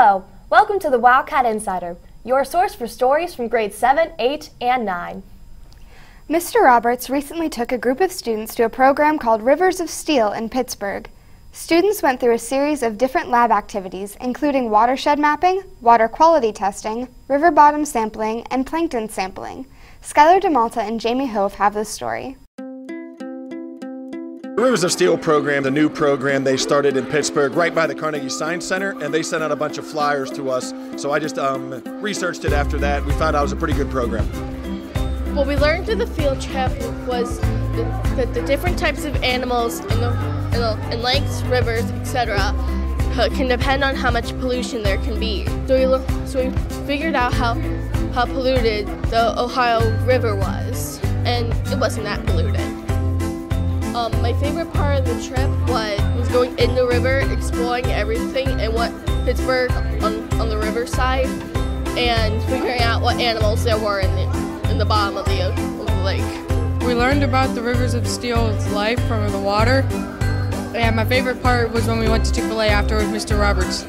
Hello, welcome to the Wildcat Insider, your source for stories from grades 7, 8, and 9. Mr. Roberts recently took a group of students to a program called Rivers of Steel in Pittsburgh. Students went through a series of different lab activities, including watershed mapping, water quality testing, river bottom sampling, and plankton sampling. Skylar DeMalta and Jamie Hove have the story. The Rivers of Steel program, the new program they started in Pittsburgh right by the Carnegie Science Center, and they sent out a bunch of flyers to us. So I just researched it after that. We found out it was a pretty good program. What we learned through the field trip was that the different types of animals in lakes, rivers, etc. can depend on how much pollution there can be. So we figured out how polluted the Ohio River was, and it wasn't that polluted. My favorite part of the trip was going in the river, exploring everything and what Pittsburgh on the river side, and figuring out what animals there were in the bottom of the lake. We learned about the Rivers of Steel's life from the water, and my favorite part was when we went to Chick-fil-A after with Mr. Roberts.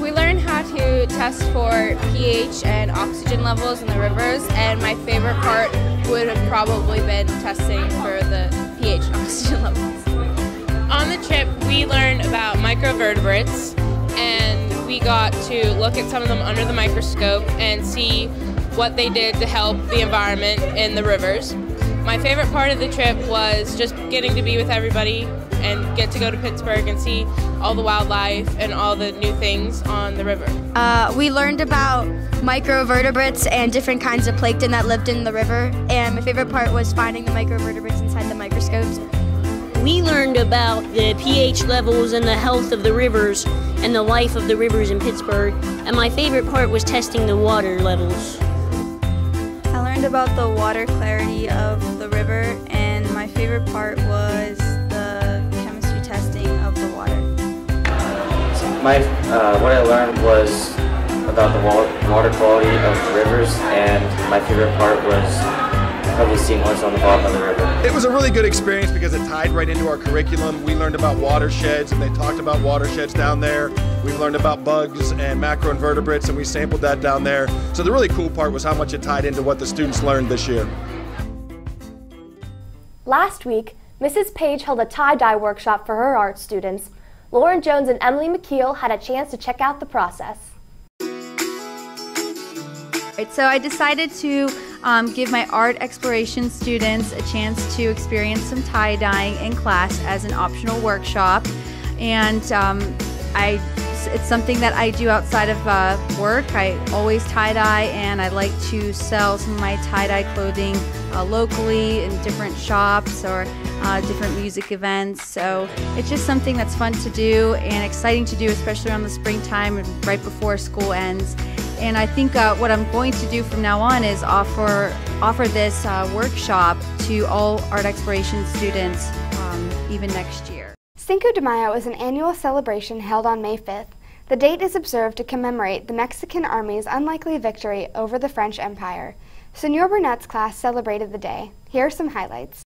We learned how to test for pH and oxygen levels in the rivers, and my favorite part would have probably been testing for the pH and oxygen levels. On the trip, we learned about microvertebrates, and we got to look at some of them under the microscope and see what they did to help the environment in the rivers. My favorite part of the trip was just getting to be with everybody and get to go to Pittsburgh and see all the wildlife and all the new things on the river. We learned about microvertebrates and different kinds of plankton that lived in the river, and my favorite part was finding the microvertebrates inside the microscopes. We learned about the pH levels and the health of the rivers and the life of the rivers in Pittsburgh, and my favorite part was testing the water levels. I learned about the water clarity of the river, and my favorite part was the chemistry testing of the water. What I learned was about the water quality of the rivers, and my favorite part was probably seeing what's on the bottom of the river. It was a really good experience because it tied right into our curriculum. We learned about watersheds, and they talked about watersheds down there. We've learned about bugs and macroinvertebrates, and we sampled that down there. So the really cool part was how much it tied into what the students learned this year. Last week, Mrs. Page held a tie-dye workshop for her art students. Lauren Jones and Emily McKeel had a chance to check out the process. So I decided to give my art exploration students a chance to experience some tie-dyeing in class as an optional workshop, and it's something that I do outside of work. I always tie-dye, and I like to sell some of my tie-dye clothing locally in different shops or different music events. So it's just something that's fun to do and exciting to do, especially around the springtime and right before school ends. And I think what I'm going to do from now on is offer this workshop to all art exploration students even next year. Cinco de Mayo is an annual celebration held on May 5th. The date is observed to commemorate the Mexican Army's unlikely victory over the French Empire. Senor Burnett's class celebrated the day. Here are some highlights.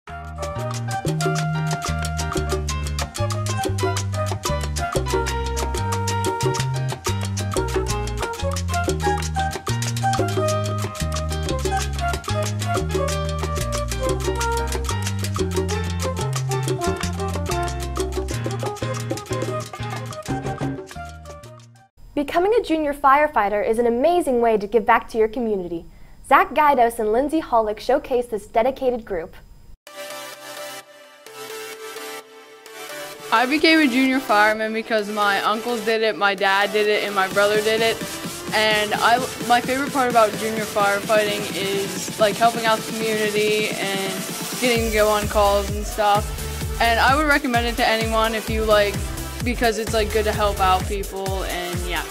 Becoming a junior firefighter is an amazing way to give back to your community. Zach Guidos and Lindsay Hollick showcase this dedicated group. I became a junior fireman because my uncles did it, my dad did it, and my brother did it. And my favorite part about junior firefighting is like helping out the community and getting to go on calls and stuff. And I would recommend it to anyone if you because it's good to help out people, and yeah.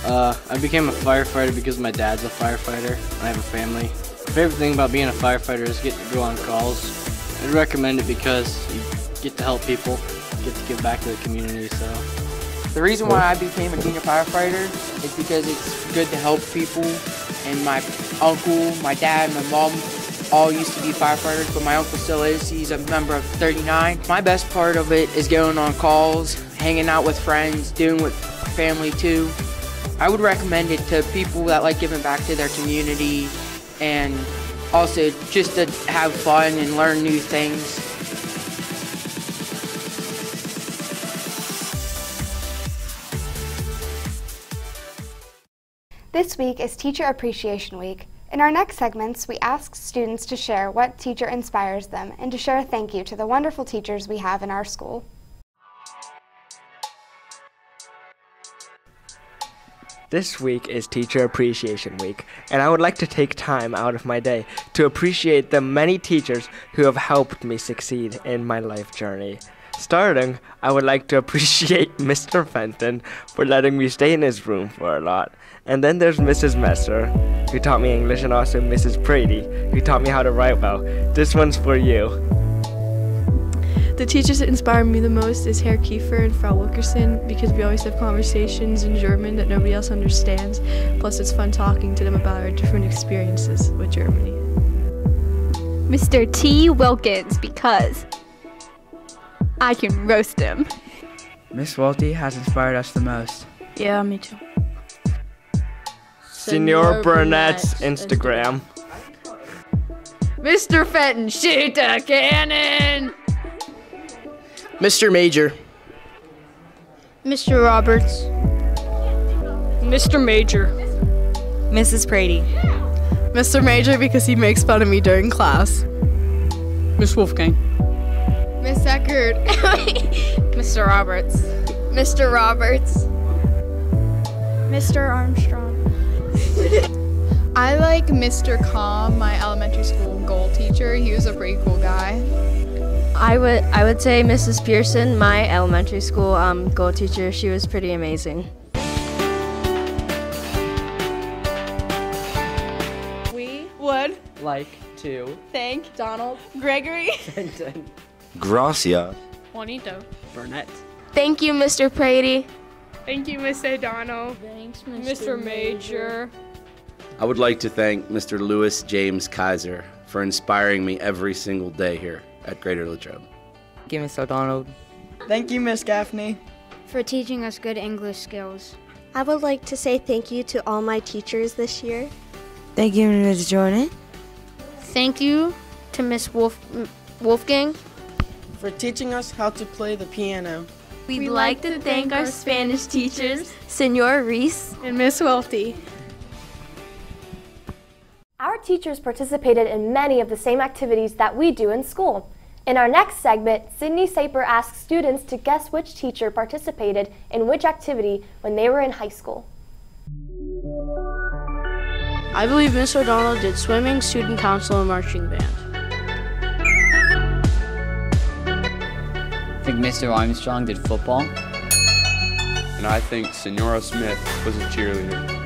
I became a firefighter because my dad's a firefighter and I have a family. My favorite thing about being a firefighter is getting to go on calls. I'd recommend it because you get to help people, get to give back to the community. So the reason why I became a junior firefighter is because it's good to help people, and my uncle, my dad, my mom all used to be firefighters, but my uncle still is. He's a member of 39. My best part of it is going on calls, hanging out with friends, doing what family too. I would recommend it to people that like giving back to their community and also just to have fun and learn new things. This week is Teacher Appreciation Week. In our next segments, we ask students to share what teacher inspires them and to share a thank you to the wonderful teachers we have in our school. This week is Teacher Appreciation Week, and I would like to take time out of my day to appreciate the many teachers who have helped me succeed in my life journey. Starting, I would like to appreciate Mr. Fenton for letting me stay in his room for a lot. And then there's Mrs. Messer, who taught me English, and also Mrs. Brady, who taught me how to write well. This one's for you. The teachers that inspire me the most is Herr Kiefer and Frau Wilkerson, because we always have conversations in German that nobody else understands. Plus it's fun talking to them about our different experiences with Germany. Mr. T. Wilkins, because I can roast him. Miss Walty has inspired us the most. Yeah, me too. Senor Burnett's Instagram. Mr. Fenton, shoot a cannon! Mr. Major. Mr. Roberts. Mr. Major. Mrs. Brady. Mr. Major because he makes fun of me during class. Miss Wolfgang. Miss Eckert. Mr. Roberts. Mr. Roberts. Mr. Armstrong. I like Mr. Calm, my elementary school goal teacher. He was a pretty cool guy. I would say Mrs. Pearson, my elementary school goal teacher. She was pretty amazing. We would like to thank Donald, Gregory, Fenton, Gracia, Juanito, Burnett. Thank you, Mr. Brady. Thank you, Miss O'Donnell. Thanks, Mr. Major. I would like to thank Mr. Louis James Kaiser for inspiring me every single day here at Greater Latrobe. Thank you, Miss O'Donnell. Thank you, Miss Gaffney. For teaching us good English skills. I would like to say thank you to all my teachers this year. Thank you, Ms. Jordan. Thank you to Miss Wolfgang for teaching us how to play the piano. We'd like to thank our Spanish teachers, Senor Reese and Miss Welty. Our teachers participated in many of the same activities that we do in school. In our next segment, Sydney Saper asks students to guess which teacher participated in which activity when they were in high school. I believe Miss O'Donnell did swimming, student council, and marching band. I think Mr. Armstrong did football. And I think Senora Smith was a cheerleader.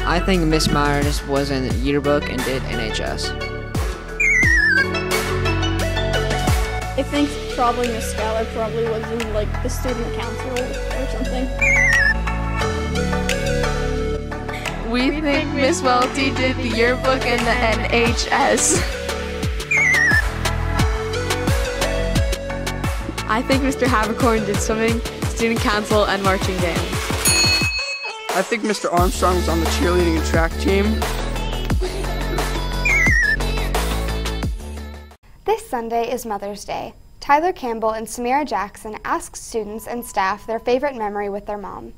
I think Miss Myers was in the yearbook and did NHS. I think probably Miss Skylar probably was in like the student council or something. We think Miss Welty did the yearbook and the NHS. I think Mr. Habercorn did swimming, student council, and marching band. I think Mr. Armstrong was on the cheerleading and track team. This Sunday is Mother's Day. Tyler Campbell and Samira Jackson asked students and staff their favorite memory with their mom.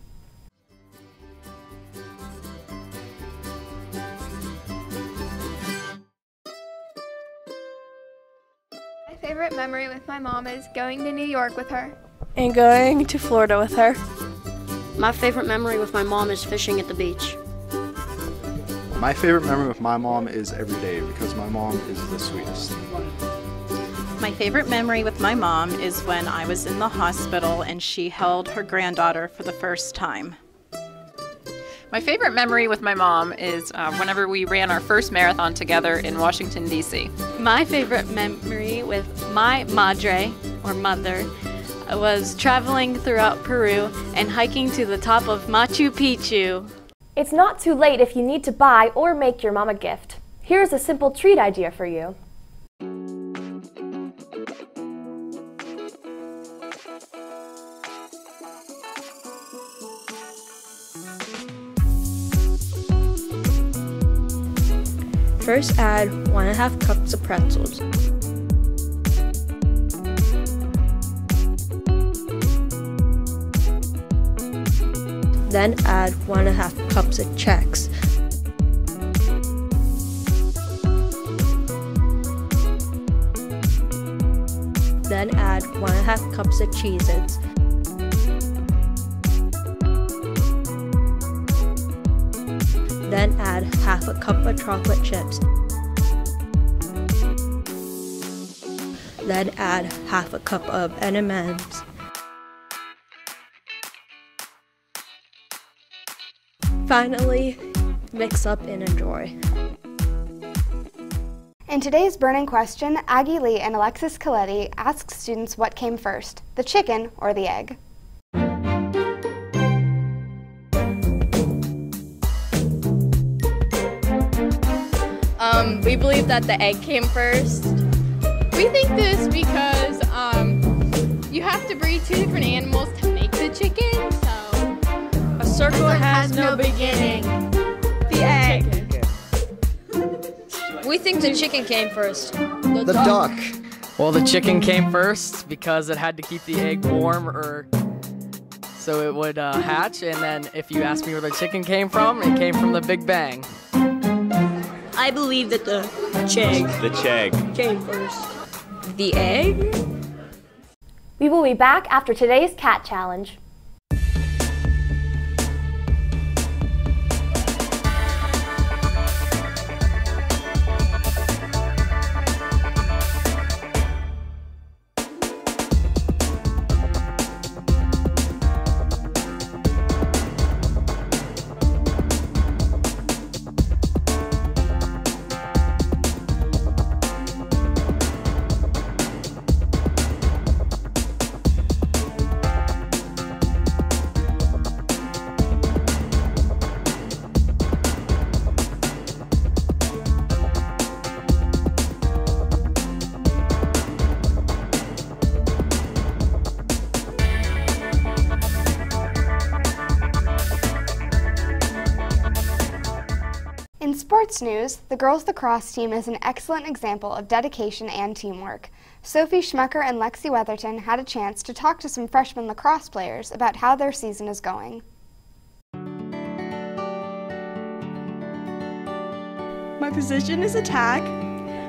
My favorite memory with my mom is going to New York with her. And going to Florida with her. My favorite memory with my mom is fishing at the beach. My favorite memory with my mom is every day because my mom is the sweetest. My favorite memory with my mom is when I was in the hospital and she held her granddaughter for the first time. My favorite memory with my mom is whenever we ran our first marathon together in Washington, D.C. My favorite memory with my madre, or mother, was traveling throughout Peru and hiking to the top of Machu Picchu. It's not too late if you need to buy or make your mom a gift. Here's a simple treat idea for you. First add 1½ cups of pretzels. Then add 1½ cups of Chex. Then add 1½ cups of Cheez-Its. Then add half a cup of chocolate chips. Then add half a cup of M&Ms. Finally, mix up and enjoy. In today's burning question, Aggie Lee and Alexis Coletti asked students what came first, the chicken or the egg. We believe that the egg came first. We think this because you have to breed 2 different animals to make the chicken, so a circle has no beginning. The egg. We think the chicken came first. The duck. Well, the chicken came first because it had to keep the egg warm so it would hatch, and then if you ask me where the chicken came from, it came from the Big Bang. I believe that the chegg came first. The egg? We will be back after today's cat challenge. In sports news, the girls lacrosse team is an excellent example of dedication and teamwork. Sophie Schmucker and Lexi Weatherton had a chance to talk to some freshman lacrosse players about how their season is going. My position is attack.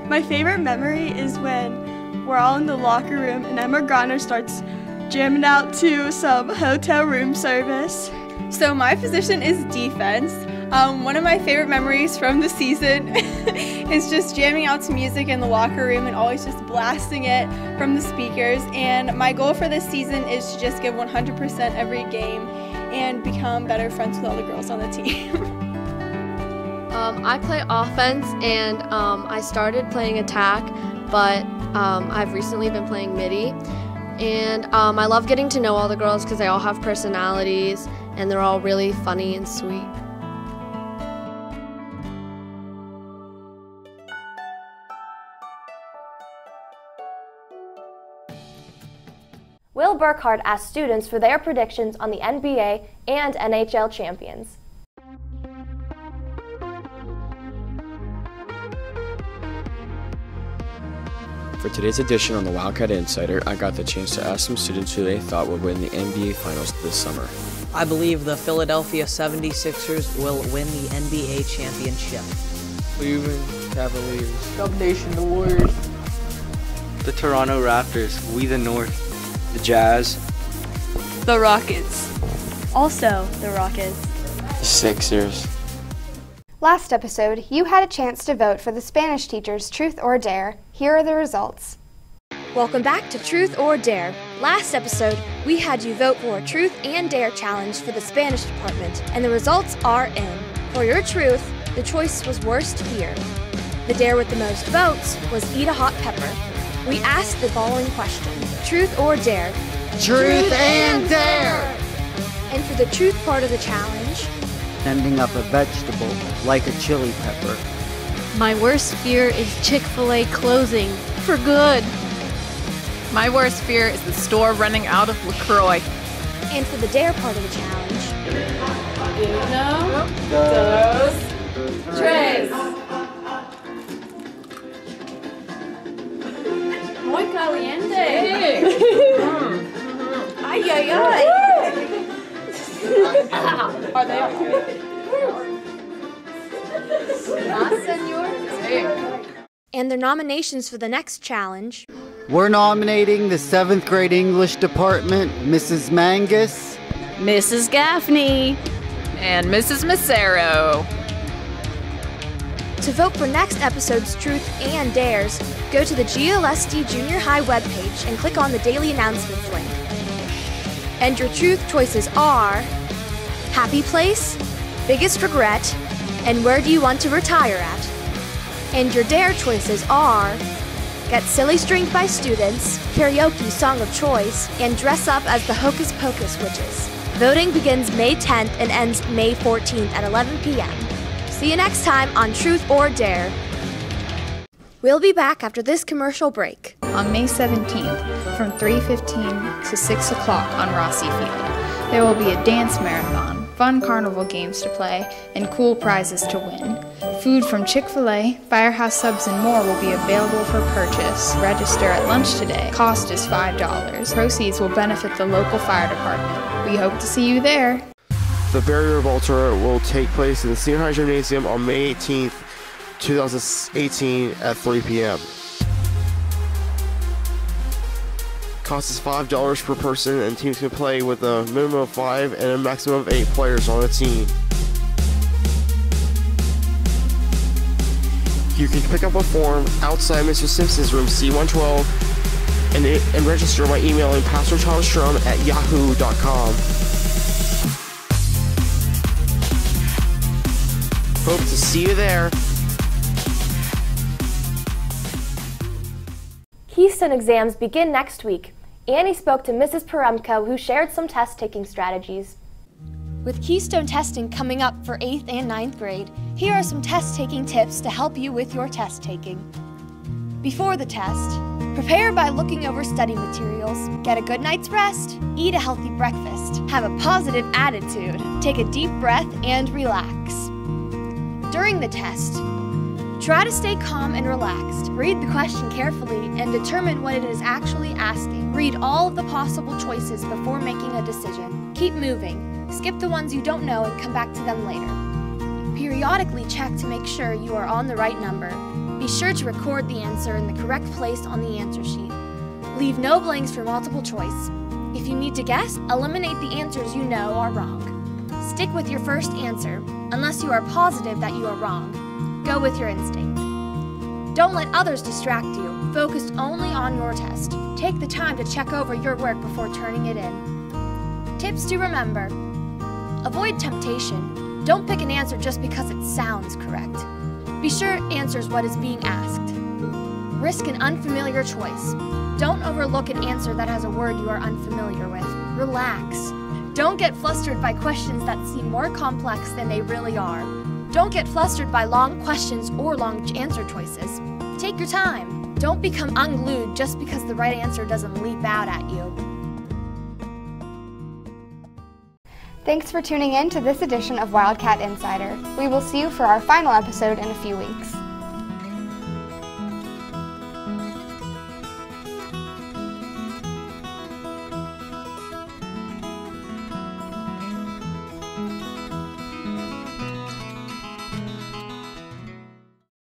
My favorite memory is when we're all in the locker room and Emma Griner starts jamming out to some hotel room service. So my position is defense. One of my favorite memories from the season is just jamming out to music in the locker room and always just blasting it from the speakers. And my goal for this season is to just give 100% every game and become better friends with all the girls on the team. I play offense, and I started playing attack, but I've recently been playing midi. And I love getting to know all the girls because they all have personalities and they're all really funny and sweet. Will Burkhardt asked students for their predictions on the NBA and NHL champions. For today's edition on the Wildcat Insider, I got the chance to ask some students who they thought would win the NBA Finals this summer. I believe the Philadelphia 76ers will win the NBA championship. Cleveland Cavaliers. Dub Nation, the Warriors. The Toronto Raptors, we the North. The Jazz. The Rockets. Also the Rockets. The Sixers. Last episode, you had a chance to vote for the Spanish teacher's Truth or Dare. Here are the results. Welcome back to Truth or Dare. Last episode, we had you vote for a Truth and Dare challenge for the Spanish department, and the results are in. For your truth, the choice was worst here. The dare with the most votes was eat a hot pepper. We asked the following question, Truth or Dare? Truth and Dare! And for the truth part of the challenge, ending up a vegetable like a chili pepper. My worst fear is Chick-fil-A closing for good. My worst fear is the store running out of LaCroix. And for the dare part of the challenge, Uno, dos, tres. caliente. Ay, ay, ay. Are they And their nominations for the next challenge. We're nominating the 7th grade English department, Mrs. Mangus, Mrs. Gaffney, and Mrs. Massaro. To vote for next episode's Truth and Dares, go to the GLSD Junior High webpage and click on the Daily Announcements link. And your truth choices are Happy Place, Biggest Regret, and Where Do You Want to Retire At? And your dare choices are Get Silly Stringed by Students, Karaoke Song of Choice, and Dress Up as the Hocus Pocus Witches. Voting begins May 10th and ends May 14th at 11 p.m. See you next time on Truth or Dare. We'll be back after this commercial break. On May 17th, from 3:15 to 6 o'clock on Rossi Field, there will be a dance marathon, fun carnival games to play, and cool prizes to win. Food from Chick-fil-A, Firehouse Subs, and more will be available for purchase. Register at lunch today. Cost is $5. Proceeds will benefit the local fire department. We hope to see you there. The Barrier Revolt Tour will take place in the Senior High Gymnasium on May 18th, 2018 at 3 p.m. Cost is $5 per person, and teams can play with a minimum of 5 and a maximum of 8 players on a team. You can pick up a form outside Mr. Simpson's room C112 and register by emailing pastorcharlesstrom@yahoo.com. Hope to see you there. Keystone exams begin next week. Annie spoke to Mrs. Peremko, who shared some test-taking strategies. With Keystone testing coming up for 8th and 9th grade, here are some test-taking tips to help you with your test-taking. Before the test, prepare by looking over study materials, get a good night's rest, eat a healthy breakfast, have a positive attitude, take a deep breath, and relax. During the test, try to stay calm and relaxed. Read the question carefully and determine what it is actually asking. Read all of the possible choices before making a decision. Keep moving. Skip the ones you don't know and come back to them later. Periodically check to make sure you are on the right number. Be sure to record the answer in the correct place on the answer sheet. Leave no blanks for multiple choice. If you need to guess, eliminate the answers you know are wrong. Stick with your first answer, unless you are positive that you are wrong. Go with your instinct. Don't let others distract you. Focus only on your test. Take the time to check over your work before turning it in. Tips to remember. Avoid temptation. Don't pick an answer just because it sounds correct. Be sure it answers what is being asked. Risk an unfamiliar choice. Don't overlook an answer that has a word you are unfamiliar with. Relax. Don't get flustered by questions that seem more complex than they really are. Don't get flustered by long questions or long answer choices. Take your time. Don't become unglued just because the right answer doesn't leap out at you. Thanks for tuning in to this edition of Wildcat Insider. We will see you for our final episode in a few weeks.